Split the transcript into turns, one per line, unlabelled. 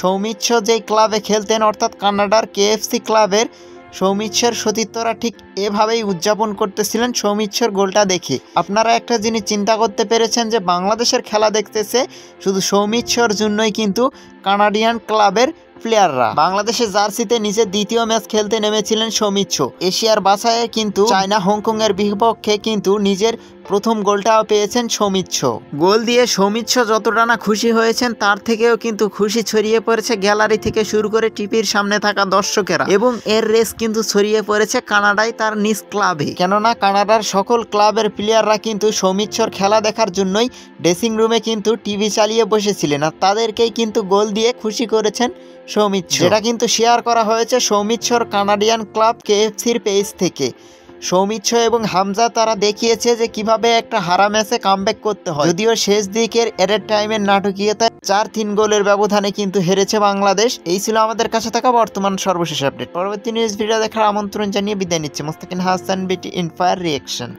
সৌমিত্র যেই ক্লাবে খেলতেন অর্থাৎ কানাডার কেএফসি ক্লাবের সৌমিত্রের সতীর্থরা ঠিক এভাবেই উদযাপন করতেছিলেন সৌমিত্রের গোলটা দেখে। আপনারা একটা জিনিস চিন্তা করতে পেরেছেন যে বাংলাদেশের খেলা দেখতেছে শুধু সৌমিত্রের জন্যই কিন্তু কানাডিয়ান ক্লাবের প্লেয়াররা। বাংলাদেশের জার্সিতে নিজের দ্বিতীয় ম্যাচ খেলতে নেমেছিলেন সৌমিত্র। এশিয়ার বাছাইয়ে কিন্তু চায়না হংকং এর বিপক্ষে কিন্তু নিজের প্রথম গোলটাও পেয়েছেন সৌমিত্র। গোল দিয়ে সৌমিত্র যতটা না খুশি হয়েছেন তার থেকেও কিন্তু খুশি ছড়িয়ে পড়েছে গ্যালারি থেকে শুরু করে টিভির সামনে থাকা দর্শকেরা, এবং এর রেস কিন্তু ছড়িয়ে পড়েছে কানাডায় তার নিজ ক্লাবে। কেননা কানাডার সকল ক্লাবের প্লেয়াররা কিন্তু সৌমিত্রর খেলা দেখার জন্যই ড্রেসিং রুমে কিন্তু টিভি চালিয়ে বসেছিলেন, আর তাদেরকেই কিন্তু গোল দিয়ে খুশি করেছেন সৌমিত্র। যেটা কিন্তু শেয়ার করা হয়েছে সৌমিত্রর কানাডিয়ান ক্লাব কেএফসির পেজ থেকে। সৌমিত্র এবং হামজা তারা দেখিয়েছে যে কিভাবে একটা হারা ম্যাচে কামব্যাক করতে হয়। যদিও শেষ দিকের এডেড টাইমের নাটকীয়তায় 4-3 গোলের ব্যবধানে কিন্তু হেরেছে বাংলাদেশ। এই ছিল আমাদের কাছে থাকা বর্তমান সর্বশেষ আপডেট। পরবর্তী নিউজ ভিডিও দেখার আমন্ত্রণ জানিয়ে বিদায় নিচ্ছে। মুস্তাকিন হাসান, বিটি ইনফায়ার রিঅ্যাকশন।